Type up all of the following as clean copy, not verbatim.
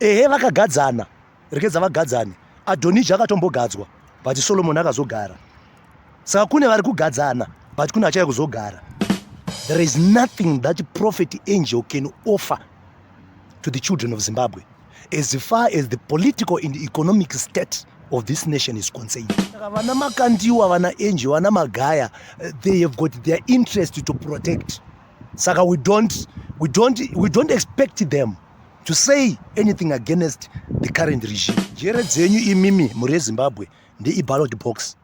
vakagadzana rekedza vagadzane. Adonija akatombogadzwa but Solomon akazogara. Saka kune vari kugadzana but kune achaya kuzogara. There is nothing that prophet angel can offer to the children of Zimbabwe as far as the political and economic state of this nation is concerned. Vana makandiwa, vana angel, vana magaya, they have got their interest to protect. Saka we don't expect them to say anything against the current regime. Njere dzenyu imimi muri Zimbabwe ndi ballot box,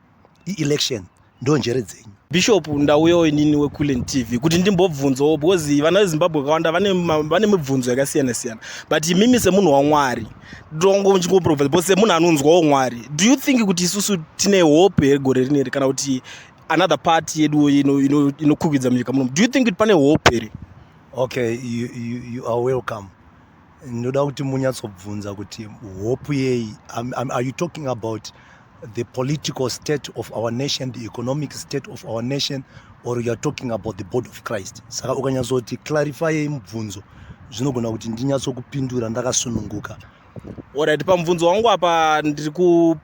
election ndo njere dzenyu. Bishop ndauyo inini weKulen TV kuti ndimbobvunzo because vana veZimbabwe kawanda vane mibvunzo yakasiyana siyana, but imimi semunhu waMwari ndongo nchingoprovha because semunhu anonzwawo Mwari, do you think kuti isusu tine hope regore rineri kana kuti another party yedu inokukwidza munyika muno, do you think kuti pane hope here? Okay, you are welcome. Ndoda kuti munyatsobvunza kuti hope yei, are you talking about the political state of our nation, the economic state of our nation, or you are talking about the body of Christ? Saka ukanyatsoti clarify mubvunzo zvinogona kuti ndinyatsokupindura ndakasununguka. Alright, pamubvunzo wangu apa ndiri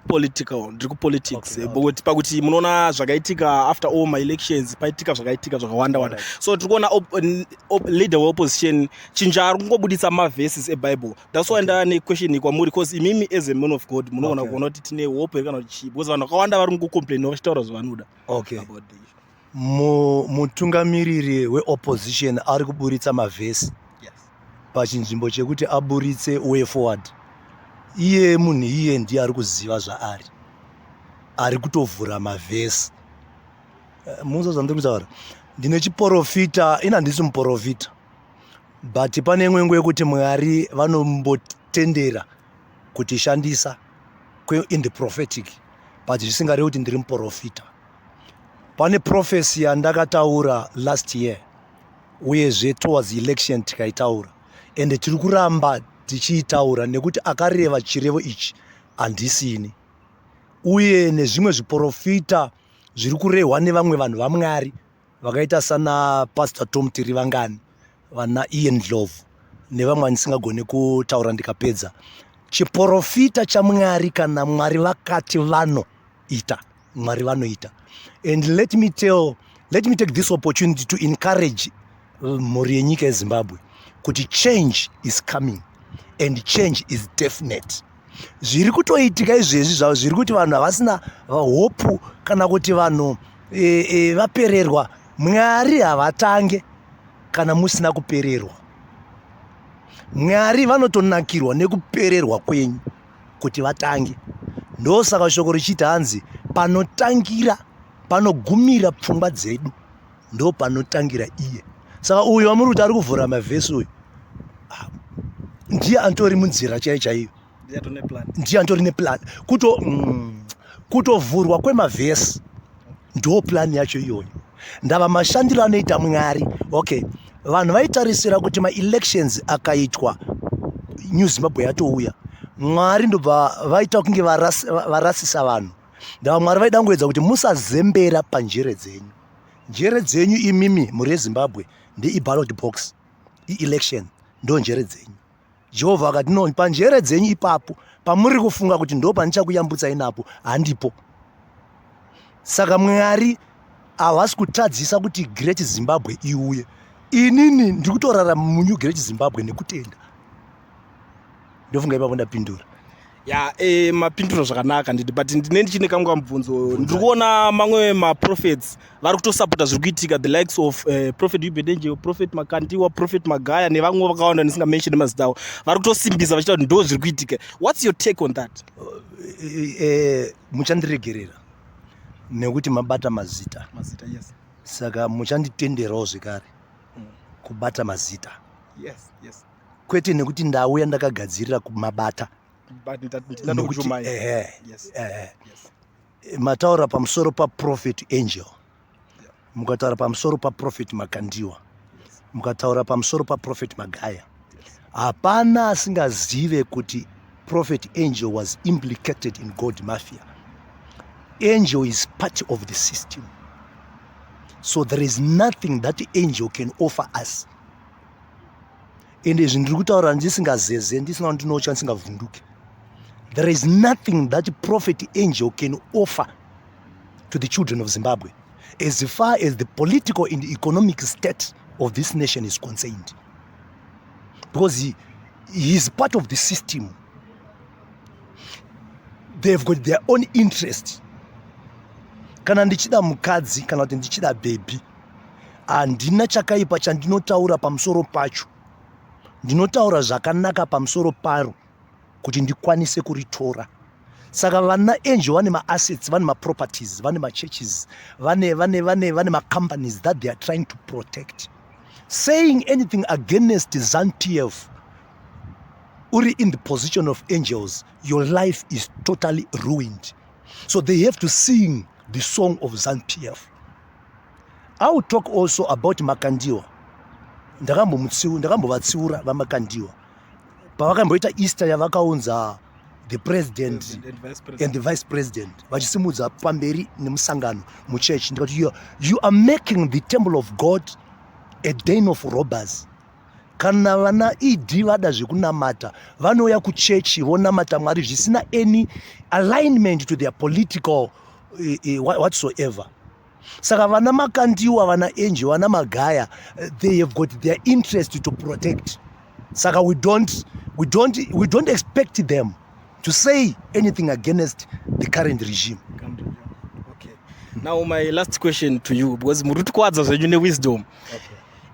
politics. Okay. Pakuti munoona zvakaitika after all my elections, paitika zvakaitika zvakawanda wanda. So tiri kuona leader weopposition chinja ari kungobudisa maverses eBible. That's why ndane question kwamuri because imimi as a man of God munoona kuona kuti tine hope kana kuti because vanhu vakawanda vari kungocomplain vachitaura zvavanoda. Okay. Mutungamiriri weopposition ari kuburitsa maverse. Yes. Pachinzvimbo chekuti aburitse way forward. Iye munhu iye ndiye ari kuziva zvaari, ari kutovhura mavhesi. Munzwa zvandiri kutaura, ndine chiprofita, ina handisi muprofita, but pane imwe yekuti Mwari vanombotendera kuti shandisa in the prophetic, but zvisingarevi kuti ndiri muprofita. Pane prophecy yandakataura last year, uyezve towards election tikaitaura, and tiri kuramba tichiitaura nekuti akareva chirevo ichi handisini, uye nezvimwe zviprofita zviri kurehwa nevamwe vanhu vaMwari vakaita sana Pastor Tom Tirivangani, vana Ian Love nevamwe vandisingagone kutaura ndikapedza. Chiprofita chaMwari kana Mwari vakati vanoita, Mwari vanoita. And let me take this opportunity to encourage mhuri yenyika yeZimbabwe kuti change is coming. And change is definite. Zviri kutoitika izvezvi zvavo zviri kuti vanhu havasina hope kana kuti vanhu vapererwa. Mwari havatange kana musina kupererwa. Mwari vanotonakirwa nekupererwa kwenyu kuti vatange. Ndosaka shoko richiti hanzi panotangira, panogumira pfungwa dzedu ndo panotangira iye. Saka uyu wamuri kuti ari kuvhura mavhesi uyu ndiye antori munzira chaiyo, ndiye antori neplan. Kutovhurwa kwemavhesi ndo plan yacho iyoyo. Ndava mashandiro anoita Mwari. Okay, vanhu vaitarisira kuti ma-elections akaitwa New Zimbabwe yatouya, Mwari ndobva vaita kunge varasisa vanhu. Ndava Mwari vaida ngoedza kuti musazembera panjere dzenyu. Njere dzenyu imimi muri Zimbabwe ndi ballot box, election ndo njere dzenyu. Jehovha akati no, panjere dzenyu ipapo pamuri kufunga kuti ndo panichakuyambutsa inapo handipo. Saka Mwari havasi kutadzisa kuti Great Zimbabwe iuye. Inini ndiri kutorarama mu Great Zimbabwe nekutenda. Ndofunga ipapo ndapindura. Ya mapinduro zvakanaka nditi, but ndine ndichine kamwe kamubvunzo. Ndiri kuona mamwe maprophets vari kutosapota zviri kuitika, the likes of prophet Ubedenje, prophet Makandiwa, prophet Magaya nevamwe vakawanda ndisingamention mazita avo, vari kutosimbisa vachita kuti ndo zviri kuitika. What's your take on that? Muchandiregerera nekuti mabata mazita. Yes. Saka muchanditenderawo zvekare kubata mazita. Yes. Kwete nekuti ndauya ndakagadzirira kumabata. Mataura pamusoro paProphet Angel, mukataura pamusoro paProphet Makandiwa, mukataura pamusoro paProphet Magaya, hapana asingazive kuti Prophet Angel was implicated in gold mafia. Angel is part of the system, so there is nothing that Angel can offer us. ende zvindiri kutaura ndisingazeze ndisina ndinocha ndisingavhunduke. There is nothing that prophet angel can offer to the children of Zimbabwe as far as the political and economic state of this nation is concerned, because he is part of the system. They've got their own interest. Kana ndichida mukadzi kana kuti ndichida baby, handina chakaipa chandinotaura pamusoro pacho. Ndinotaura zvakanaka pamusoro paro kuti ndikwanise kuritora. Saka vana angel vane ma-assets, vane ma-properties, vane ma-churches, vane ma-companies that they are trying to protect. Saying anything against Zanu Pf, uri in the position of angels, your life is totally ruined. So they have to sing the song of Zanu Pf. I will talk also about Makandiwa. Ndakambovatsiura vamakandiwa pavakamboita Easter yavakaunza the president and the vice president vachisimudza pamberi nemusangano muchurch ndikati you are making the temple of God a den of robbers. Kana vana ed vada zvekunamata vanouya kuchechi vonamata Mwari zvisina any alignment to their political whatsoever. Saka vana makandiwa, vana angel, vana magaya, they have got their interest to protect. Saka we don't expect them to say anything against the current regime. Okay. Now my last question to you, because muruti kwadza zvenu wisdom. Okay.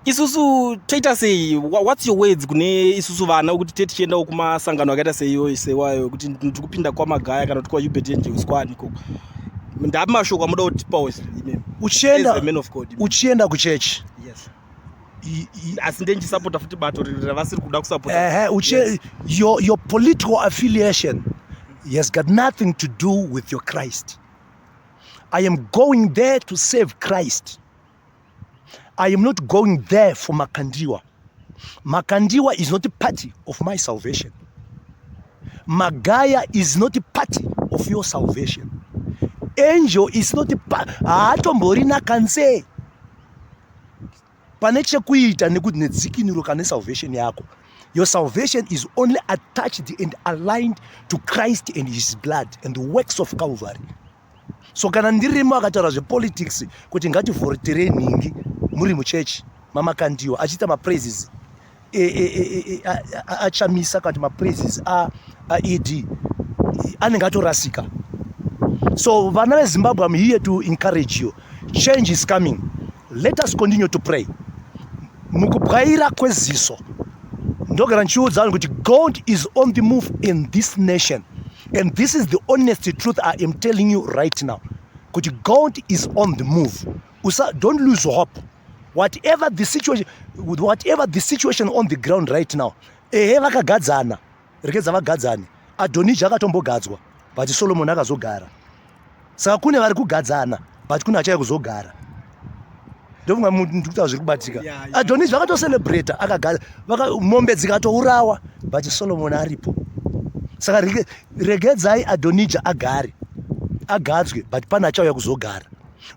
Isusu taita sei, what's your words kune isusu vana kuti tete chienda kumasangano akaita seiyo sewayo kuti ndikupinda kwa magaya kana kuti kwa UBT nje uskwani koko. Ndamashoko amuda kutipa wese uchienda kuchechi. Yes. Asi ndenji support futi bato ravasiri kuda kusupport. Your political affiliation has got nothing to do with your Christ. I am going there to save Christ. I am not going there for Makandiwa. Makandiwa is not a party of my salvation. Magaya is not a party of your salvation. Angel is not a haatomborina kanse pane chekuita nekuti nedzikinuro kane salvation yako. Your salvation is only attached and aligned to Christ and his blood and the works of Calvary. So kana ndirimo akataura zvepolitics kuti ngativhoritere nhingi muri muchechi mamakandiwa achiita mapraises achamisa kana mapraises aed anenge atorasika. So vana veZimbabwe, I'm here to encourage you. Change is coming. Let us continue to pray. Mukubwaira kweziso ndogara nchiudzana kuti God is on the move in this nation, and this is the honest truth I am telling you right now. Kuti God is on the move. Don't lose hope. Whatever the situation on the ground right now, vakagadzana rekedza vagadzane. Adonija akatombogadzwa but Solomon akazogara. Saka kune vari kugadzana but kune achaya kuzogara. Ndofunga munhu ndikuti zviri kubatika. Adonija vakatocelebrata mombe dzikatourawa but Solomon aripo. Saka regedzai Adonija agadzwe but pane achauya kuzogara.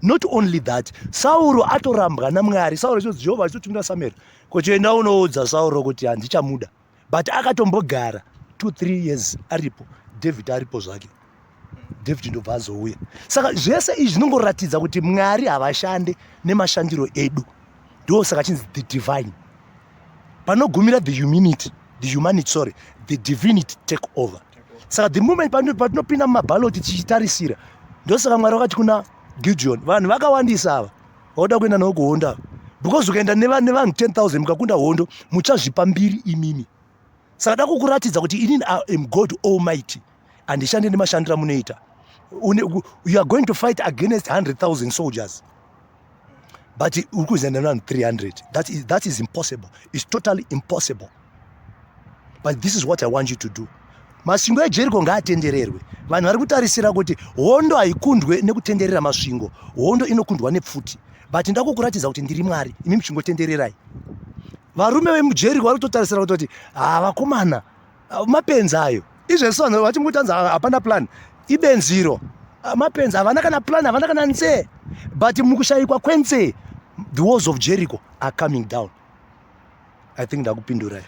Not only that, Sauro atorambwa naMwari. Sauro choti Jehovah achitumira Samuel kuti enda unoudza Sauro kuti handichamuda, but akatombogara 2-3 years aripo. David aripo zvake. David ndobva azouya. Saka zvese izvi zvinongoratidza kuti Mwari havashande nemashandiro edu. Ndo saka chinzi the divine. Panogumira the humanity, the divinity take over. Saka the moment patinopinda mumabaloti tichitarisira, ndo saka Mwari wakati kuna Gideon, vanhu vakawandisa ava vauda kuenda nawo kuhondo, because ukaenda nevanhu 10,000 mukakunda hondo muchazvipa mbiri imimi. Saka da kukuratidza kuti inini I am God Almighty handishande nemashandiro amunoita. You are going to fight against 100,000 soldiers, but uri kuzoenda nevanhu 300. That is impossible. It's totally impossible. But this is what I want you to do. Masvingo eJeriko ngaatendererwe. Vanhu vari kutarisira kuti hondo haikundwe nekutenderera masvingo, hondo inokundwa nepfuti. But ndakukuratidza kuti ndiri Mwari, imi muchingotendererai. Varume vemuJeriko vari kutotarisira kuti vakomana mapenzi ayo izvezvo vanhu vachingotanza hapana plan, ibenziro mapenzi havana kana plan, havana kana nzee. But mukushayikwa kwenzee, the walls of Jericho are coming down. I think ndakupindurai.